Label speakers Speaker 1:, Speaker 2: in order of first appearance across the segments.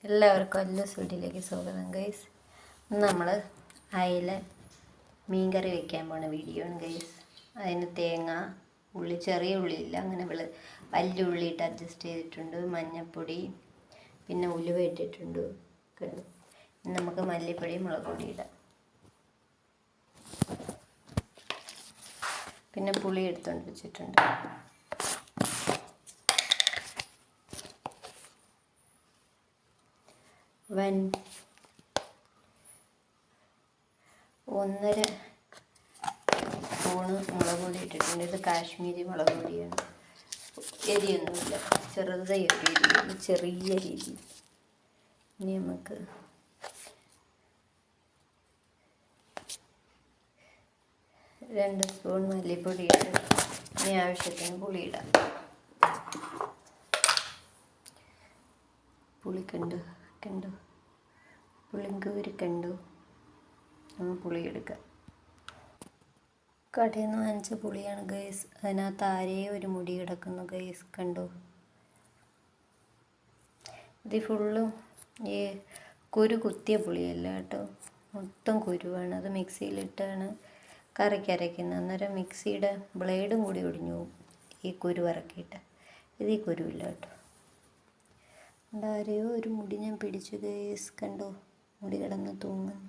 Speaker 1: എല്ലാവർക്കും എല്ലാ വീട്ടിലേക്ക് സ്വാഗതം ഗൈസ്. നമ്മൾ അയില മീൻകറി വയ്ക്കാൻ പോണ വീഡിയോ ആണ് ഗൈസ്. അതിന് തേങ്ങ, ഉള്ളി, ചെറിയ ഉള്ളിയില്ല, അങ്ങനെ വലിയ ഉള്ളി ഇട്ട് അഡ്ജസ്റ്റ് ചെയ്തിട്ടുണ്ട്. മഞ്ഞൾപ്പൊടി, പിന്നെ ഉലുവ ഇട്ടിട്ടുണ്ട്. നമുക്ക് മല്ലിപ്പൊടി, മുളക് പൊടി ഇടാം. പിന്നെ പുളി എടുത്തുകൊണ്ട് വെച്ചിട്ടുണ്ട്. ഒന്നര സ്പൂണ് മുളക് പൊടി ഇട്ടിട്ടുണ്ട്. ഇത് കാശ്മീരി മുളക് പൊടിയാണ്. എരിയൊന്നുമില്ല, ചെറുതായിട്ട് എരിയുള്ളൂ, ചെറിയ രീതി. ഇനി നമുക്ക് 2 സ്പൂൺ മല്ലിപ്പൊടി ഇട്ട് ഇനി ആവശ്യത്തിന് പുളി ഇടാം. പുളിക്കണ്ടു പുളിങ്കൂരി കണ്ടു. നമ്മൾ പുളി എടുക്കാം. കടയിൽ നിന്ന് വാങ്ങിച്ച പുളിയാണ് ഗൈസ്. അതിനകത്ത് ആരെയും ഒരു മുടി കിടക്കുന്നു ഗൈസ്, കണ്ടു. ഇത് ഫുള്ളും ഈ കുത്തിയ പുളിയല്ല കേട്ടോ, മൊത്തം കുരുവാണ്. അത് മിക്സിയിലിട്ടാണ് കറിക്ക് അരയ്ക്കുന്നത്. അന്നേരം മിക്സിയുടെ ബ്ലേഡും കൂടി ഒടിഞ്ഞു പോകും ഈ കുരു ഇറക്കിയിട്ട്. ഇത് ഈ കുരുവില്ല കേട്ടോ. ആരെയോ ഒരു മുടി ഞാൻ പിടിച്ചു ഗൈസ്, കണ്ടോ, മുടി കിടന്ന് തൂങ്ങുന്നു.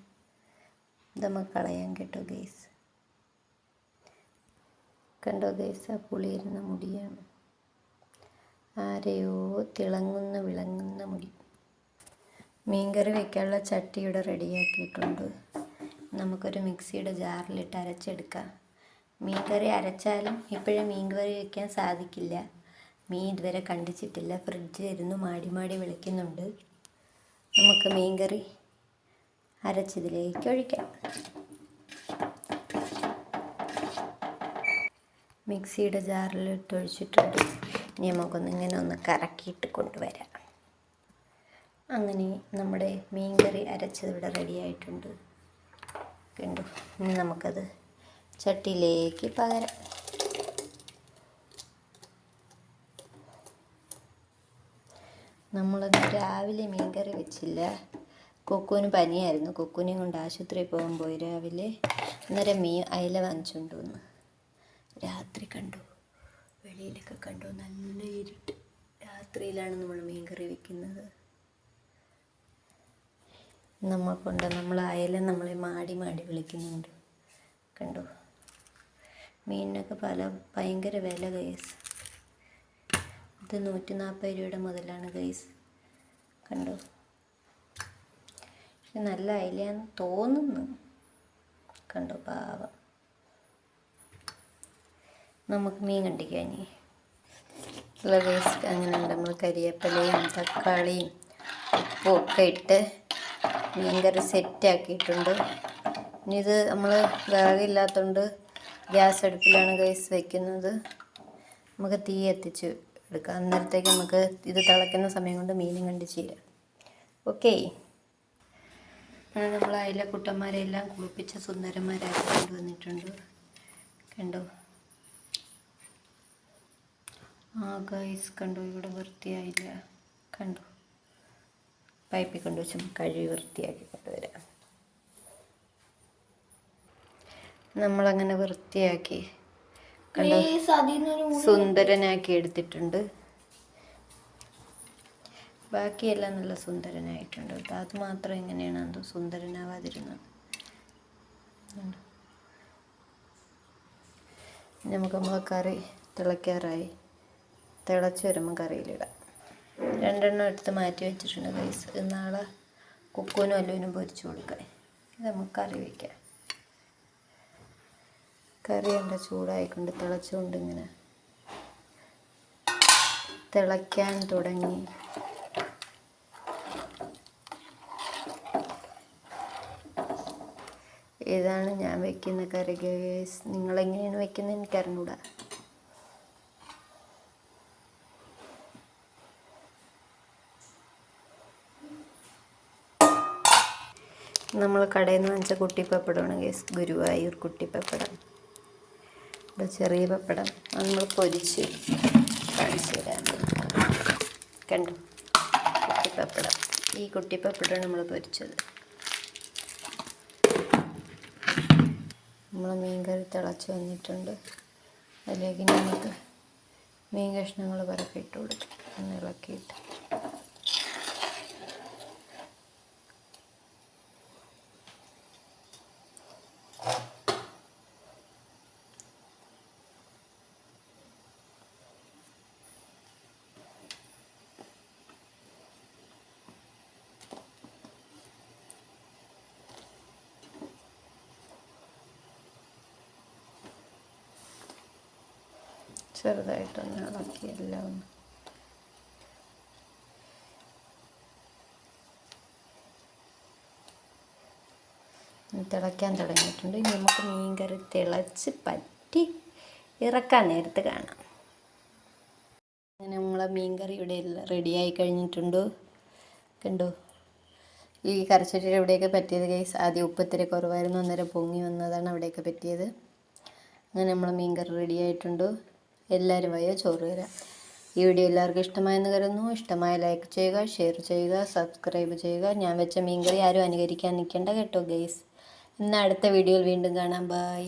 Speaker 1: ഇത് നമുക്ക് കളയാൻ കേട്ടോ ഗൈസ്. കണ്ടോ ഗൈസ്, ആ പുളിയിരുന്ന മുടിയാണ്. ആരെയോ വിളങ്ങുന്ന മുടി. മീൻകറി വയ്ക്കാനുള്ള ചട്ടി ഇവിടെ റെഡിയാക്കിയിട്ടുണ്ട്. നമുക്കൊരു മിക്സിയുടെ ജാറിലിട്ട് അരച്ചെടുക്കാം. മീൻകറി അരച്ചാലും ഇപ്പോഴും മീൻകറി വയ്ക്കാൻ സാധിക്കില്ല. മീൻ ഇതുവരെ കണ്ടിച്ചിട്ടില്ല. ഫ്രിഡ്ജിൽ ഇരുന്ന് മാടി വിളിക്കുന്നുണ്ട്. നമുക്ക് മീൻകറി അരച്ചതിലേക്ക് ഒഴിക്കാം. മിക്സിയുടെ ജാറിലിട്ട് ഒഴിച്ചിട്ടുണ്ട്. ഇനി നമുക്കൊന്നിങ്ങനെ ഒന്ന് കറക്കിയിട്ട് കൊണ്ടുവരാം. അങ്ങനെ നമ്മുടെ മീൻകറി അരച്ചത് ഇവിടെ റെഡി ആയിട്ടുണ്ട്. കണ്ടു. ഇനി നമുക്കത് ചട്ടിയിലേക്ക് പകരാം. നമ്മളത് രാവിലെ മീൻകറി വെച്ചില്ല. കൊക്കുവിന് പനിയായിരുന്നു. കൊക്കുവിനെയും കൊണ്ട് ആശുപത്രിയിൽ പോയി രാവിലെ. അന്നേരം അയില വാങ്ങിച്ചുകൊണ്ട് വന്ന് രാത്രി കണ്ടു. വെളിയിലൊക്കെ കണ്ടു, നല്ല ഇരുട്ട്. രാത്രിയിലാണ് നമ്മൾ മീൻകറി വെക്കുന്നത്. നമ്മൾ അയില നമ്മളെ മാടി വിളിക്കുന്നുണ്ട്. കണ്ടു. മീനിനൊക്കെ ഭയങ്കര വില ഗൈസ്. ഇത് 140 രൂപയുടെ മുതലാണ് ഗൈസ്. കണ്ടോ, നല്ല അയിലയാന്ന് തോന്നുന്നു. കണ്ടോ, പാവം. നമുക്ക് മീൻ കണ്ടിക്കാം ഇനി. ഉള്ള ഗൈസ്, അങ്ങനെ നമ്മൾ കരിവേപ്പിലയും തക്കാളിയും ഉപ്പും ഒക്കെ ഇട്ട് മീൻകറി സെറ്റാക്കിയിട്ടുണ്ട്. ഇനി ഇത് നമ്മൾ വിറകില്ലാത്തതുകൊണ്ട് ഗ്യാസ് അടുപ്പിലാണ് ഗൈസ് വയ്ക്കുന്നത്. നമുക്ക് തീ എത്തിച്ച് എടുക്കാം. അന്നേരത്തേക്ക് നമുക്ക് ഇത് തിളയ്ക്കുന്ന സമയം കൊണ്ട് മീനും കണ്ട് ചേരാം. ഓക്കെ. നമ്മൾ അയില കുട്ടന്മാരെല്ലാം കുളിപ്പിച്ച സുന്ദരന്മാരാക്കി കൊണ്ടുവന്നിട്ടുണ്ട്. കണ്ടോ ഗൈസ്, കണ്ടോ, ഇവിടെ വൃത്തിയായില്ല. കണ്ടോ, പൈപ്പിൽ കൊണ്ടുവച്ചും കഴുകി വൃത്തിയാക്കി കൊണ്ടുവരാം. നമ്മളങ്ങനെ വൃത്തിയാക്കി കണ്ടോ, സുന്ദരനാക്കി എടുത്തിട്ടുണ്ട്. ബാക്കിയെല്ലാം നല്ല സുന്ദരനായിട്ടുണ്ട് കേട്ടോ. അത് മാത്രം എങ്ങനെയാണ് എന്തോ സുന്ദരനാവാതിരുന്നത്. നമുക്ക് കറി തിളയ്ക്കാറായി. തിളച്ച് വരുമ്പോൾ കറിയിലിടാം. 2 എണ്ണം എടുത്ത് മാറ്റി വെച്ചിട്ടുണ്ട് ഗൈസ്. നാളെ കുക്കുവിനും അല്ലുവിനും പൊരിച്ചു കൊടുക്കാൻ. ഇത് നമുക്ക് കറി വയ്ക്കാം. കറി കണ്ട ചൂടായിക്കൊണ്ട് തിളച്ചുകൊണ്ട് ഇങ്ങനെ തിളയ്ക്കാൻ തുടങ്ങി. ഇതാണ് ഞാൻ വയ്ക്കുന്ന കറി ഗൈസ്. നിങ്ങളെങ്ങനെയാണ് വയ്ക്കുന്നത് എനിക്കറിഞ്ഞൂടാ. നമ്മൾ കടയിൽ നിന്ന് വാങ്ങിച്ച കുട്ടിപ്പപ്പടമാണ് ഗൈസ്. ഗുരുവായൂർ കുട്ടിപ്പപ്പടം. ഇവിടെ ചെറിയ പപ്പടം അത് നമ്മൾ പൊരിച്ച് കാണിച്ചു തരാം. കണ്ടു, കുട്ടിപ്പപ്പടം. ഈ കുട്ടിപ്പപ്പടാണ് നമ്മൾ പൊരിച്ചത്. നമ്മൾ മീൻ കറി തിളച്ച് വന്നിട്ടുണ്ട്. അതിലേക്ക് നമുക്ക് മീൻ കഷ്ണങ്ങൾ പറക്കിയിട്ട് കൊടുക്കും. ഒന്ന് ഇളക്കിയിട്ട് ചെറുതായിട്ടൊന്ന് ഇളക്കി എല്ലാം തിളയ്ക്കാൻ തുടങ്ങിയിട്ടുണ്ട്. ഇനി നമുക്ക് മീൻ കറി തിളച്ച് പറ്റി ഇറക്കാൻ നേരത്ത് കാണാം. അങ്ങനെ നമ്മളെ മീൻ കറി ഇവിടെ റെഡിയായി കഴിഞ്ഞിട്ടുണ്ട്. കണ്ടോ, ഈ കറിച്ചട്ടിയുടെ ഇവിടെയൊക്കെ പറ്റിയത് ഗൈസ്. ആദ്യം ഉപ്പത്തിരി കുറവായിരുന്നു, അന്നേരം പൊങ്ങി വന്നതാണ് അവിടെയൊക്കെ പറ്റിയത്. അങ്ങനെ നമ്മളെ മീൻ കറി റെഡിയായിട്ടുണ്ട്. എല്ലാവരും വയ്യ ചോറ് തരാം. ഈ വീഡിയോ എല്ലാവർക്കും ഇഷ്ടമായെന്ന് കരുതുന്നു. ഇഷ്ടമായ ലൈക്ക് ചെയ്യുക, ഷെയർ ചെയ്യുക, സബ്സ്ക്രൈബ് ചെയ്യുക. ഞാൻ വെച്ച മീൻ കറി ആരും അനുകരിക്കാൻ നിൽക്കേണ്ട കേട്ടോ ഗൈസ്. ഇന്ന് അടുത്ത വീഡിയോയിൽ വീണ്ടും കാണാം. ബൈ.